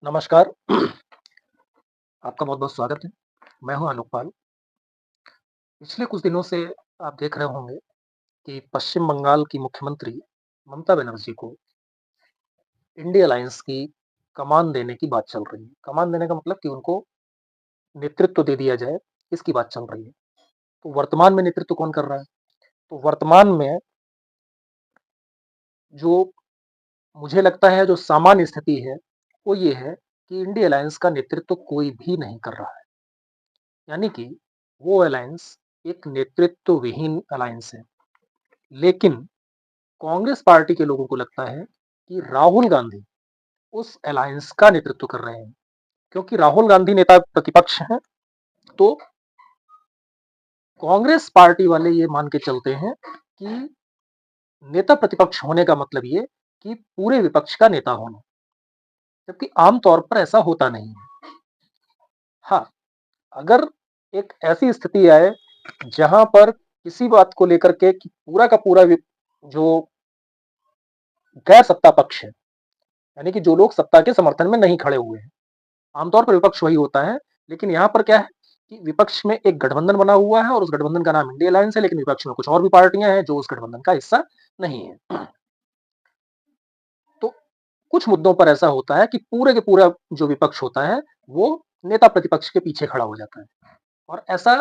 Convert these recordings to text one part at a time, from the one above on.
नमस्कार, आपका बहुत-बहुत स्वागत है। मैं हूँ अनूप पाल। पिछले कुछ दिनों से आप देख रहे होंगे कि पश्चिम बंगाल की मुख्यमंत्री ममता बनर्जी को इंडिया अलायंस की कमान देने की बात चल रही है। कमान देने का मतलब कि उनको नेतृत्व दे दिया जाए, इसकी बात चल रही है। तो वर्तमान में नेतृत्व कौन कर रहा है? तो वर्तमान में जो मुझे लगता है जो सामान्य स्थिति है, वो ये है कि इंडिया अलायंस का नेतृत्व कोई भी नहीं कर रहा है। यानी कि वो अलायंस एक नेतृत्व विहीन अलायंस है। लेकिन कांग्रेस पार्टी के लोगों को लगता है कि राहुल गांधी उस अलायंस का नेतृत्व कर रहे हैं, क्योंकि राहुल गांधी नेता प्रतिपक्ष हैं। तो कांग्रेस पार्टी वाले ये मान के चलते हैं कि नेता प्रतिपक्ष होने का मतलब ये कि पूरे विपक्ष का नेता होना, जबकि आमतौर पर ऐसा होता नहीं है। हाँ, अगर एक ऐसी स्थिति आए जहां पर किसी बात को लेकर के कि पूरा का पूरा जो गैर सत्ता पक्ष है, यानी कि जो लोग सत्ता के समर्थन में नहीं खड़े हुए हैं, आमतौर पर विपक्ष वही होता है। लेकिन यहाँ पर क्या है कि विपक्ष में एक गठबंधन बना हुआ है और उस गठबंधन का नाम इंडिया अलायंस है, लेकिन विपक्ष में कुछ और भी पार्टियां हैं जो उस गठबंधन का हिस्सा नहीं है। तो कुछ मुद्दों पर ऐसा होता है कि पूरे के पूरा जो विपक्ष होता है वो नेता प्रतिपक्ष के पीछे खड़ा हो जाता है, और ऐसा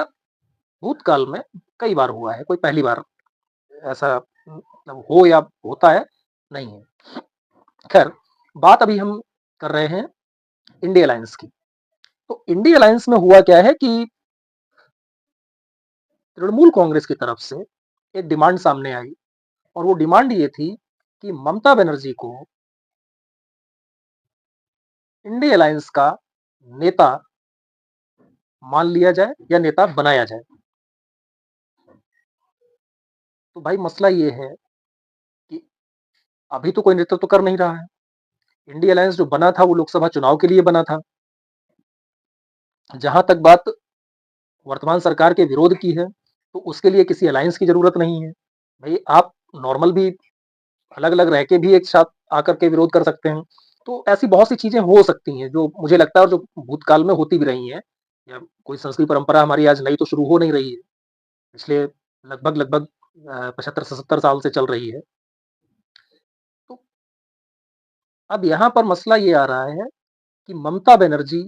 भूतकाल में कई बार हुआ है, कोई पहली बार ऐसा मतलब हो या होता है नहीं है। खैर, बात अभी हम कर रहे हैं इंडिया अलायंस की। तो इंडिया अलायंस में हुआ क्या है कि तृणमूल कांग्रेस की तरफ से एक डिमांड सामने आई, और वो डिमांड ये थी कि ममता बनर्जी को इंडिया अलायंस का नेता मान लिया जाए या नेता बनाया जाए। तो भाई मसला ये है कि अभी तो कोई नेतृत्व तो कर नहीं रहा है। इंडिया अलायंस जो बना था वो लोकसभा चुनाव के लिए बना था। जहां तक बात वर्तमान सरकार के विरोध की है, तो उसके लिए किसी अलायंस की जरूरत नहीं है। भाई आप नॉर्मल भी अलग अलग रह के भी एक साथ आकर के विरोध कर सकते हैं। तो ऐसी बहुत सी चीजें हो सकती हैं जो मुझे लगता है और जो भूतकाल में होती भी रही हैं, या कोई संस्कृति परंपरा हमारी आज नई तो शुरू हो नहीं रही है, पिछले लगभग लगभग 75 से 77 साल से चल रही है। तो अब यहाँ पर मसला ये आ रहा है कि ममता बनर्जी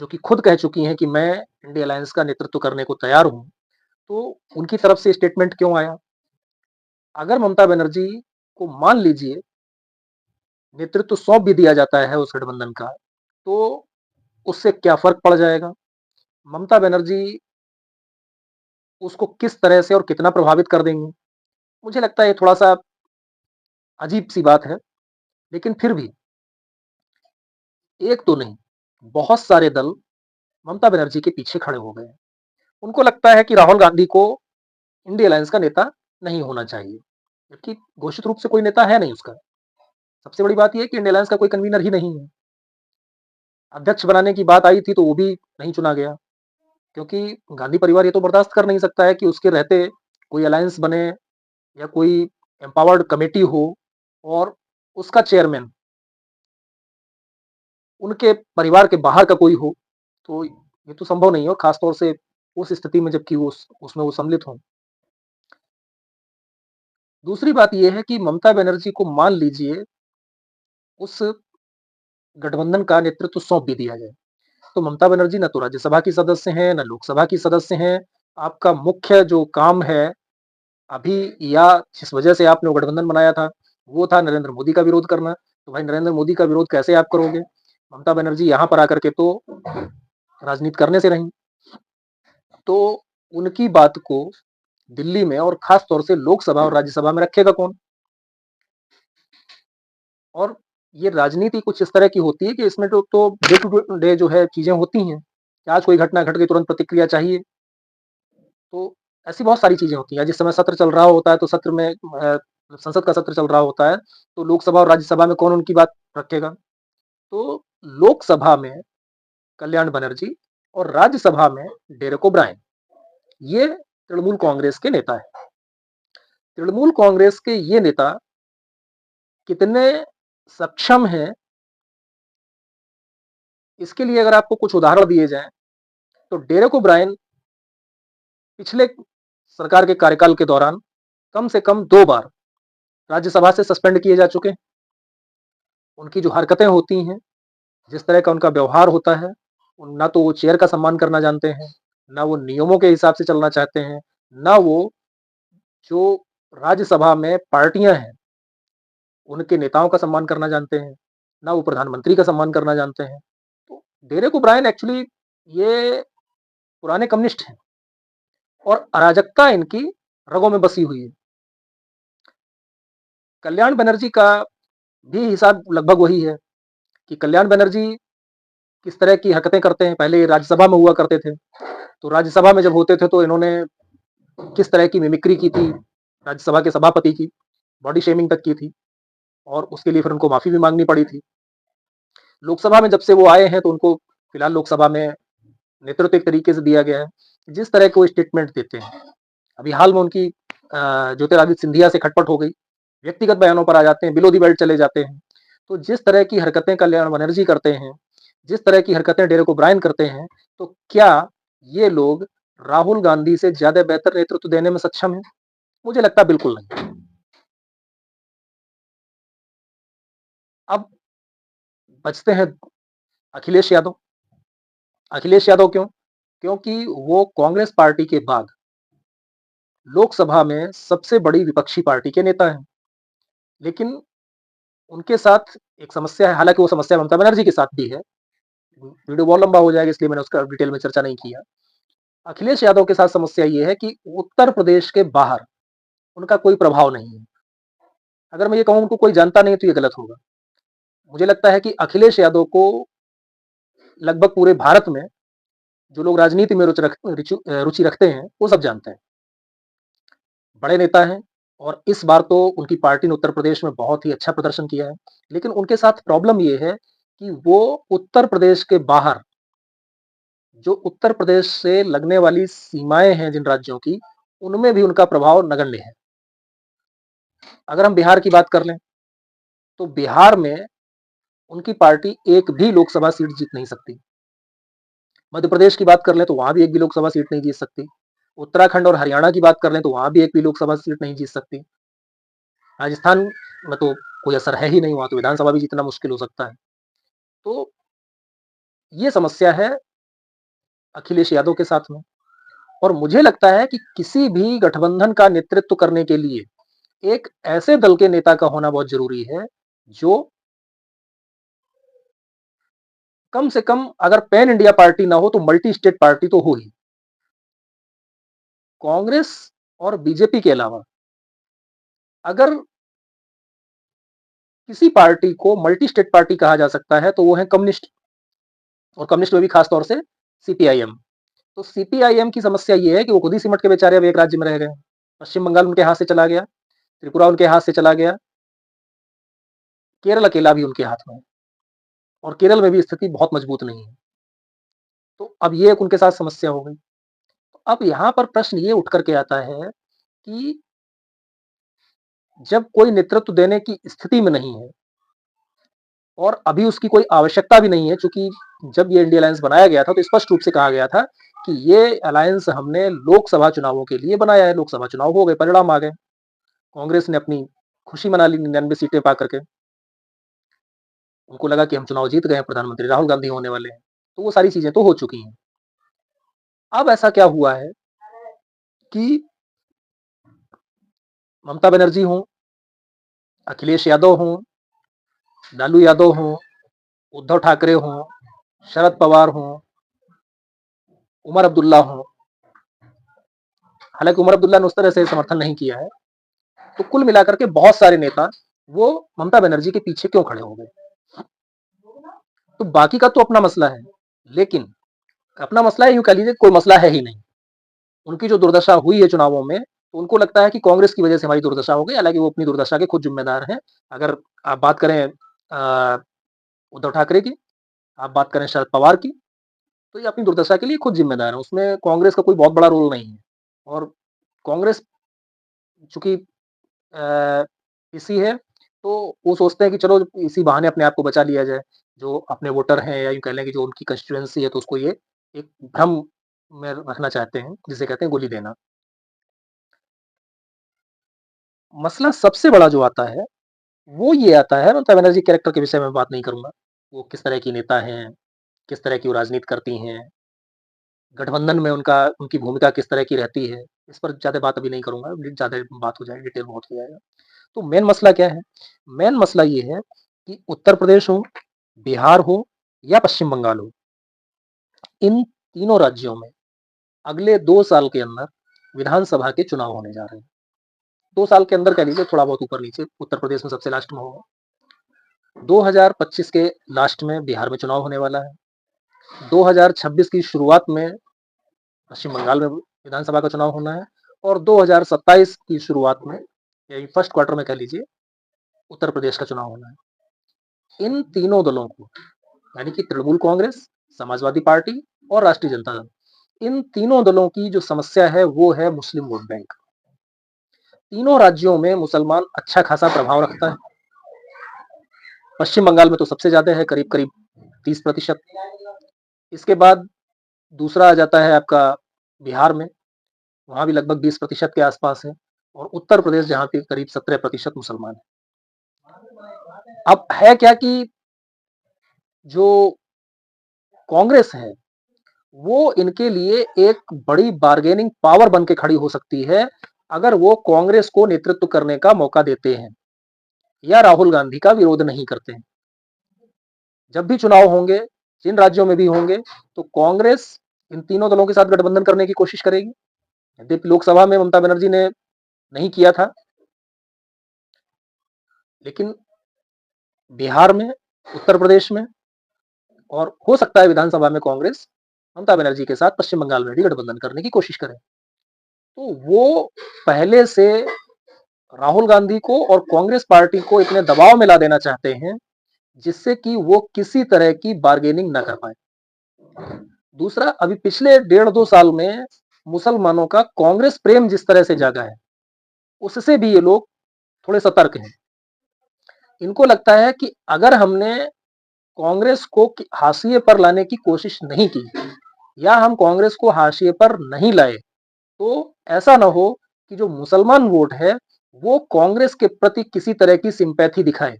जो कि खुद कह चुकी हैं कि मैं इंडिया अलायंस का नेतृत्व करने को तैयार हूं, तो उनकी तरफ से स्टेटमेंट क्यों आया? अगर ममता बनर्जी को मान लीजिए नेतृत्व सौंप भी दिया जाता है उस गठबंधन का, तो उससे क्या फर्क पड़ जाएगा? ममता बनर्जी उसको किस तरह से और कितना प्रभावित कर देंगी? मुझे लगता है ये थोड़ा-सा अजीब-सी बात है, लेकिन फिर भी एक तो नहीं, बहुत सारे दल ममता बनर्जी के पीछे खड़े हो गए हैं। उनको लगता है कि राहुल गांधी को इंडिया अलायंस का नेता नहीं होना चाहिए, जबकि घोषित रूप से कोई नेता है नहीं उसका। सबसे बड़ी बात ये है कि इंडिया अलायंस का कोई कन्वीनर ही नहीं है। अध्यक्ष बनाने की बात आई थी तो वो भी नहीं चुना गया, क्योंकि गांधी परिवार ये तो बर्दाश्त कर नहीं सकता है कि उसके रहते कोई अलायंस बने या कोई एम्पावर्ड कमेटी हो और उसका चेयरमैन उनके परिवार के बाहर का कोई हो। तो ये तो संभव नहीं है, और खासतौर से उस स्थिति में जबकि वो उसमें वो सम्मिलित हों। दूसरी बात ये है कि ममता बनर्जी को मान लीजिए उस गठबंधन का नेतृत्व सौंप भी दिया जाए, तो ममता बनर्जी न तो राज्यसभा की सदस्य हैं, न लोकसभा की सदस्य हैं। आपका मुख्य जो काम है अभी, या जिस वजह से आपने वो गठबंधन बनाया था, वो था नरेंद्र मोदी का विरोध करना। तो भाई नरेंद्र मोदी का विरोध कैसे आप करोगे? ममता बनर्जी यहाँ पर आकर के तो राजनीति करने से रहीं। तो उनकी बात को दिल्ली में और खास तौर से लोकसभा और राज्यसभा में रखेगा कौन? और ये राजनीति कुछ इस तरह की होती है कि इसमें तो डे टू डे जो है चीजें होती हैं कि आज कोई घटना घट गई, तुरंत प्रतिक्रिया चाहिए। तो ऐसी बहुत सारी चीजें होती हैं। जिस समय सत्र चल रहा होता है तो सत्र में संसद का सत्र चल रहा होता है, तो लोकसभा और राज्यसभा में कौन उनकी बात रखेगा? तो लोकसभा में कल्याण बनर्जी और राज्यसभा में डेरेक ओब्रायन, ये तृणमूल कांग्रेस के नेता है। तृणमूल कांग्रेस के ये नेता कितने सक्षम हैं इसके लिए अगर आपको कुछ उदाहरण दिए जाएँ, तो डेरेक ओब्रायन पिछले सरकार के कार्यकाल के दौरान कम से कम 2 बार राज्यसभा से सस्पेंड किए जा चुके हैं। उनकी जो हरकतें होती हैं, जिस तरह का उनका व्यवहार होता है, ना तो वो चेयर का सम्मान करना जानते हैं, ना वो नियमों के हिसाब से चलना चाहते हैं, ना वो जो राज्यसभा में पार्टियाँ हैं, उनके नेताओं का सम्मान करना जानते हैं, ना वो प्रधानमंत्री का सम्मान करना जानते हैं। तो डेरेक ओब्रायन एक्चुअली ये पुराने कम्युनिस्ट हैं और अराजकता इनकी रगों में बसी हुई है। कल्याण बनर्जी का भी हिसाब लगभग वही है कि कल्याण बनर्जी किस तरह की हरकतें करते हैं। पहले ये राज्यसभा में हुआ करते थे, तो राज्यसभा में जब होते थे तो इन्होंने किस तरह की मिमिक्री की थी राज्यसभा के सभापति की, बॉडी शेमिंग तक की थी और उसके लिए फिर उनको माफ़ी भी माँगनी पड़ी थी। लोकसभा में जब से वो आए हैं तो उनको फिलहाल लोकसभा में नेतृत्व एक तरीके से दिया गया है। जिस तरह के वो स्टेटमेंट देते हैं, अभी हाल में उनकी ज्योतिरादित्य सिंधिया से खटपट हो गई, व्यक्तिगत बयानों पर आ जाते हैं, बिलो दी बेल्ट चले जाते हैं। तो जिस तरह की हरकतें कल्याण बनर्जी करते हैं, जिस तरह की हरकतें डेरेक ओब्रायन करते हैं, तो क्या ये लोग राहुल गांधी से ज़्यादा बेहतर नेतृत्व देने में सक्षम हैं? मुझे लगता है बिल्कुल नहीं। अब बचते हैं अखिलेश यादव। अखिलेश यादव क्यों? क्योंकि वो कांग्रेस पार्टी के बाद लोकसभा में सबसे बड़ी विपक्षी पार्टी के नेता हैं। लेकिन उनके साथ एक समस्या है, हालाँकि वो समस्या ममता बनर्जी के साथ भी है। वीडियो बहुत लंबा हो जाएगा इसलिए मैंने उसका डिटेल में चर्चा नहीं किया। अखिलेश यादव के साथ समस्या ये है कि उत्तर प्रदेश के बाहर उनका कोई प्रभाव नहीं है। अगर मैं ये कहूँ उनको कोई जानता नहीं है तो ये गलत होगा। मुझे लगता है कि अखिलेश यादव को लगभग पूरे भारत में जो लोग राजनीति में रुचि रखते हैं, वो सब जानते हैं। बड़े नेता हैं और इस बार तो उनकी पार्टी ने उत्तर प्रदेश में बहुत ही अच्छा प्रदर्शन किया है। लेकिन उनके साथ प्रॉब्लम ये है कि वो उत्तर प्रदेश के बाहर जो उत्तर प्रदेश से लगने वाली सीमाएँ हैं जिन राज्यों की, उनमें भी उनका प्रभाव नगण्य है। अगर हम बिहार की बात कर लें, तो बिहार में उनकी पार्टी एक भी लोकसभा सीट जीत नहीं सकती। मध्य प्रदेश की बात कर लें, तो वहाँ भी एक भी लोकसभा सीट नहीं जीत सकती। उत्तराखंड और हरियाणा की बात कर लें, तो वहाँ भी एक भी लोकसभा सीट नहीं जीत सकती। राजस्थान में तो कोई असर है ही नहीं, वहाँ तो विधानसभा भी जीतना मुश्किल हो सकता है। तो ये समस्या है अखिलेश यादव के साथ में और मुझे लगता है कि किसी भी गठबंधन का नेतृत्व करने के लिए एक ऐसे दल के नेता का होना बहुत ज़रूरी है, जो कम से कम अगर पैन इंडिया पार्टी ना हो, तो मल्टी स्टेट पार्टी तो हो ही। कांग्रेस और बीजेपी के अलावा अगर किसी पार्टी को मल्टी स्टेट पार्टी कहा जा सकता है, तो वो है कम्युनिस्ट और कम्युनिस्ट में भी खास तौर से सीपीआईएम। तो सीपीआईएम की समस्या ये है कि वो खुद ही सिमट के बेचारे अब एक राज्य में रह गए। पश्चिम बंगाल उनके हाथ से चला गया, त्रिपुरा उनके हाथ से चला गया, केरल अकेला भी उनके हाथ में है और केरल में भी स्थिति बहुत मजबूत नहीं है। तो अब ये एक उनके साथ समस्या हो गई। अब यहाँ पर प्रश्न ये उठ कर के आता है कि जब कोई नेतृत्व देने की स्थिति में नहीं है और अभी उसकी कोई आवश्यकता भी नहीं है, चूँकि जब ये इंडिया अलायंस बनाया गया था, तो स्पष्ट रूप से कहा गया था कि ये अलायंस हमने लोकसभा चुनावों के लिए बनाया है। लोकसभा चुनाव हो गए, परिणाम आ गए। कांग्रेस ने अपनी खुशी मना ली 99 सीटें पा करके। उनको लगा कि हम चुनाव जीत गए हैं, प्रधानमंत्री राहुल गांधी होने वाले हैं। तो वो सारी चीज़ें तो हो चुकी हैं। अब ऐसा क्या हुआ है कि ममता बनर्जी हों, अखिलेश यादव हों, लालू यादव हों, उद्धव ठाकरे हों, शरद पवार हों, उमर अब्दुल्ला हों, हालाँकि उमर अब्दुल्ला ने उस तरह से समर्थन नहीं किया है। तो कुल मिलाकर के बहुत सारे नेता वो ममता बनर्जी के पीछे क्यों खड़े हो गए? तो बाकी का तो अपना मसला है, लेकिन अपना मसला है यूँ कह लीजिए कोई मसला है ही नहीं। उनकी जो दुर्दशा हुई है चुनावों में, तो उनको लगता है कि कांग्रेस की वजह से हमारी दुर्दशा हो गई, हालाँकि वो अपनी दुर्दशा के खुद ज़िम्मेदार हैं। अगर आप बात करें उद्धव ठाकरे की, आप बात करें शरद पवार की, तो ये अपनी दुर्दशा के लिए खुद ज़िम्मेदार हैं, उसमें कांग्रेस का कोई बहुत बड़ा रोल नहीं है। और कांग्रेस चूँकि पीसी है, तो वो सोचते हैं कि चलो इसी बहाने अपने आप को बचा लिया जाए। जो अपने वोटर हैं या यूँ कह लें कि जो उनकी कंस्टिट्यूएंसी है, तो उसको ये एक भ्रम में रखना चाहते हैं, जिसे कहते हैं गोली देना। मसला सबसे बड़ा जो आता है, वो ये आता है, ममता बनर्जी कैरेक्टर के विषय में बात नहीं करूँगा। वो किस तरह की नेता हैं, किस तरह की वो राजनीति करती हैं, गठबंधन में उनकी भूमिका किस तरह की रहती है, इस पर ज़्यादा बात अभी नहीं करूँगा, ज़्यादा बात हो जाएगी, डिटेल बहुत हो जाएगा। तो मेन मसला क्या है? मेन मसला ये है कि उत्तर प्रदेश हो, बिहार हो या पश्चिम बंगाल हो, इन तीनों राज्यों में अगले 2 साल के अंदर विधानसभा के चुनाव होने जा रहे हैं। 2 साल के अंदर कह लीजिए, थोड़ा बहुत ऊपर-नीचे, उत्तर प्रदेश में सबसे लास्ट में होगा। 2025 के लास्ट में बिहार में चुनाव होने वाला है। 2026 की शुरुआत में पश्चिम बंगाल में विधानसभा का चुनाव होना है और 2027 की शुरुआत में, यानी फर्स्ट क्वार्टर में कह लीजिए, उत्तर प्रदेश का चुनाव होना है। इन तीनों दलों को, यानी कि तृणमूल कांग्रेस, समाजवादी पार्टी और राष्ट्रीय जनता दल, इन तीनों दलों की जो समस्या है वो है मुस्लिम वोट बैंक। तीनों राज्यों में मुसलमान अच्छा खासा प्रभाव रखता है। पश्चिम बंगाल में तो सबसे ज्यादा है, करीब करीब 30%। इसके बाद दूसरा आ जाता है आपका बिहार में, वहां भी लगभग 20% के आसपास है, और उत्तर प्रदेश जहां पे करीब 17% मुसलमान है। अब है क्या कि जो कांग्रेस है वो इनके लिए एक बड़ी बार्गेनिंग पावर बन के खड़ी हो सकती है, अगर वो कांग्रेस को नेतृत्व करने का मौका देते हैं या राहुल गांधी का विरोध नहीं करते हैं। जब भी चुनाव होंगे, जिन राज्यों में भी होंगे, तो कांग्रेस इन तीनों दलों के साथ गठबंधन करने की कोशिश करेगी। यद्यपि लोकसभा में ममता बनर्जी ने नहीं किया था, लेकिन बिहार में, उत्तर प्रदेश में, और हो सकता है विधानसभा में कांग्रेस ममता बनर्जी के साथ पश्चिम बंगाल में भी गठबंधन करने की कोशिश करे। तो वो पहले से राहुल गांधी को और कांग्रेस पार्टी को इतने दबाव में ला देना चाहते हैं, जिससे कि वो किसी तरह की बार्गेनिंग ना कर पाए। दूसरा, अभी पिछले 1.5-2 साल में मुसलमानों का कांग्रेस प्रेम जिस तरह से जागा है, उससे भी ये लोग थोड़े सतर्क हैं। इनको लगता है कि अगर हमने कांग्रेस को हाशिए पर लाने की कोशिश नहीं की, या हम कांग्रेस को हाशिए पर नहीं लाए, तो ऐसा ना हो कि जो मुसलमान वोट है वो कांग्रेस के प्रति किसी तरह की सिंपैथी दिखाए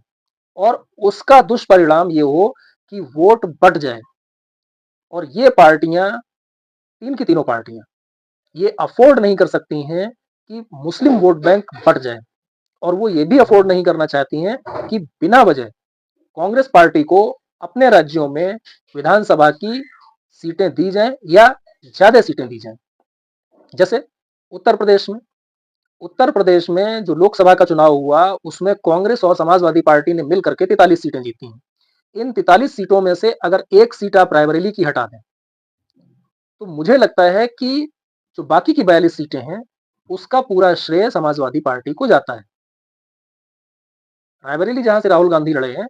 और उसका दुष्परिणाम ये हो कि वोट बट जाए। और ये पार्टियां, तीन की तीनों पार्टियां, ये अफोर्ड नहीं कर सकती हैं कि मुस्लिम वोट बैंक बट जाए, और वो ये भी अफोर्ड नहीं करना चाहती हैं कि बिना वजह कांग्रेस पार्टी को अपने राज्यों में विधानसभा की सीटें दी जाएं या ज्यादा सीटें दी जाएं। जैसे उत्तर प्रदेश में, जो लोकसभा का चुनाव हुआ, उसमें कांग्रेस और समाजवादी पार्टी ने मिलकर के 43 सीटें जीती हैं। इन 43 सीटों में से अगर एक सीट आप रायबरेली की हटा दें, तो मुझे लगता है कि जो बाकी की 42 सीटें हैं, उसका पूरा श्रेय समाजवादी पार्टी को जाता है। रायबरेली जहां से राहुल गांधी लड़े हैं,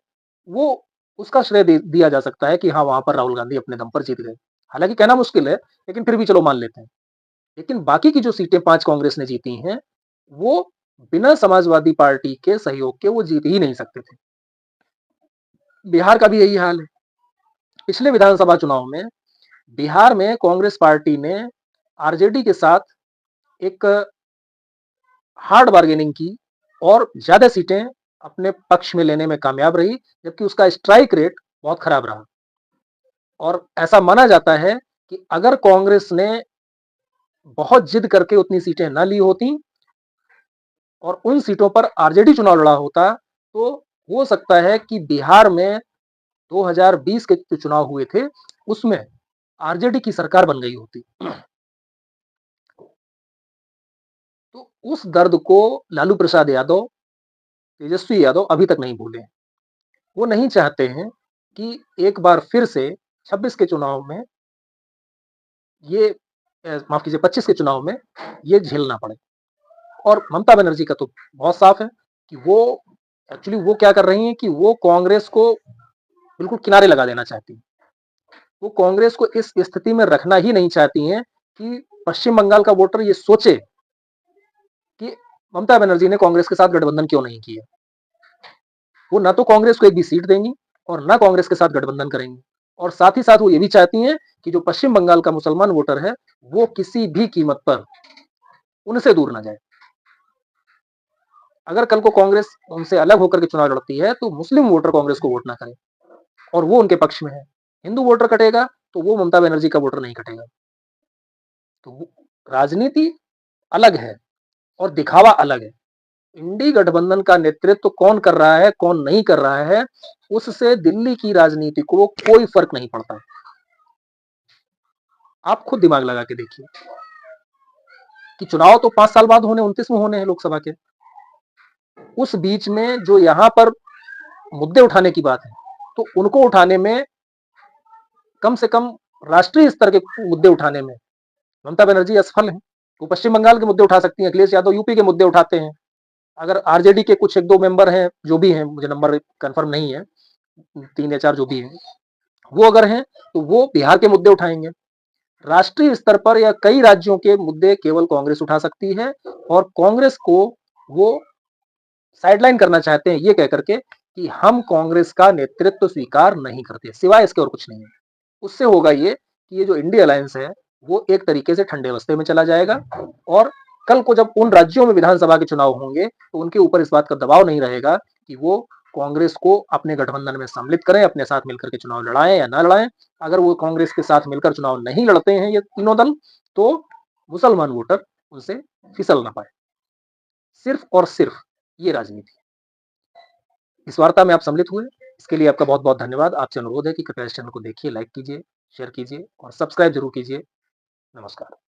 वो उसका श्रेय दिया जा सकता है कि हाँ, वहां पर राहुल गांधी अपने दम पर जीत गए। हालांकि कहना मुश्किल है, लेकिन फिर भी चलो मान लेते हैं। लेकिन बाकी की जो सीटें 5 कांग्रेस ने जीती हैं, वो बिना समाजवादी पार्टी के सहयोग के वो जीत ही नहीं सकते थे। बिहार का भी यही हाल है। पिछले विधानसभा चुनाव में बिहार में कांग्रेस पार्टी ने आरजेडी के साथ एक हार्ड बार्गेनिंग की और ज्यादा सीटें अपने पक्ष में लेने में कामयाब रही, जबकि उसका स्ट्राइक रेट बहुत खराब रहा। और ऐसा माना जाता है कि अगर कांग्रेस ने बहुत जिद करके उतनी सीटें ना ली होती और उन सीटों पर आरजेडी चुनाव लड़ा होता, तो हो सकता है कि बिहार में 2020 के जो चुनाव हुए थे, उसमें आरजेडी की सरकार बन गई होती। तो उस दर्द को लालू प्रसाद यादव, तेजस्वी यादव अभी तक नहीं भूले। वो नहीं चाहते हैं कि एक बार फिर से 26 के चुनाव में ये, माफ कीजिए, 25 के चुनाव में ये झेलना पड़े। और ममता बनर्जी का तो बहुत साफ है कि वो एक्चुअली वो क्या कर रही हैं कि वो कांग्रेस को बिल्कुल किनारे लगा देना चाहती हैं। वो कांग्रेस को इस स्थिति में रखना ही नहीं चाहती हैं कि पश्चिम बंगाल का वोटर ये सोचे कि ममता बनर्जी ने कांग्रेस के साथ गठबंधन क्यों नहीं किया। वो ना तो कांग्रेस को एक भी सीट देंगी और ना कांग्रेस के साथ गठबंधन करेंगी। और साथ ही साथ वो ये भी चाहती हैं कि जो पश्चिम बंगाल का मुसलमान वोटर है, वो किसी भी कीमत पर उनसे दूर ना जाए। अगर कल को कांग्रेस उनसे अलग होकर के चुनाव लड़ती है, तो मुस्लिम वोटर कांग्रेस को वोट ना करें और वो उनके पक्ष में है। हिंदू वोटर कटेगा, तो वो ममता बनर्जी का वोटर नहीं कटेगा। तो राजनीति अलग है और दिखावा अलग है। इंडी गठबंधन का नेतृत्व कौन कर रहा है, कौन नहीं कर रहा है, उससे दिल्ली की राजनीति को कोई फर्क नहीं पड़ता। आप खुद दिमाग लगा के देखिए कि चुनाव तो 5 साल बाद होने, 29 में होने हैं लोकसभा के। उस बीच में जो यहां पर मुद्दे उठाने की बात है, तो उनको उठाने में कम से कम राष्ट्रीय स्तर के मुद्दे उठाने में ममता बनर्जी असफल हैं। वो पश्चिम बंगाल के मुद्दे उठा सकती हैं, अखिलेश यादव यूपी के मुद्दे उठाते हैं। अगर आरजेडी के कुछ एक दो मेंबर हैं, जो भी हैं, मुझे नंबर कंफर्म नहीं है, 3 या 4 जो भी हैं, वो अगर हैं, तो वो बिहार के मुद्दे उठाएंगे। राष्ट्रीय स्तर पर या कई राज्यों के मुद्दे केवल कांग्रेस उठा सकती है और कांग्रेस को वो साइडलाइन करना चाहते हैं ये कहकर के कि हम कांग्रेस का नेतृत्व स्वीकार नहीं करते, सिवाय इसके और कुछ नहीं है। उससे होगा ये कि ये जो इंडिया अलायंस है, वो एक तरीके से ठंडे बस्ते में चला जाएगा और कल को जब उन राज्यों में विधानसभा के चुनाव होंगे, तो उनके ऊपर इस बात का दबाव नहीं रहेगा कि वो कांग्रेस को अपने गठबंधन में सम्मिलित करें, अपने साथ मिलकर के चुनाव लड़ाएं या ना लड़ाएं। अगर वो कांग्रेस के साथ मिलकर चुनाव नहीं लड़ते हैं ये तीनों दल, तो मुसलमान वोटर उनसे फिसल ना पाए। सिर्फ और सिर्फ ये राजनीति। इस वार्ता में आप सम्मिलित हुए, इसके लिए आपका बहुत बहुत धन्यवाद। आपसे अनुरोध है कि कृपया इस चैनल को देखिए, लाइक कीजिए, शेयर कीजिए और सब्सक्राइब जरूर कीजिए। नमस्कार।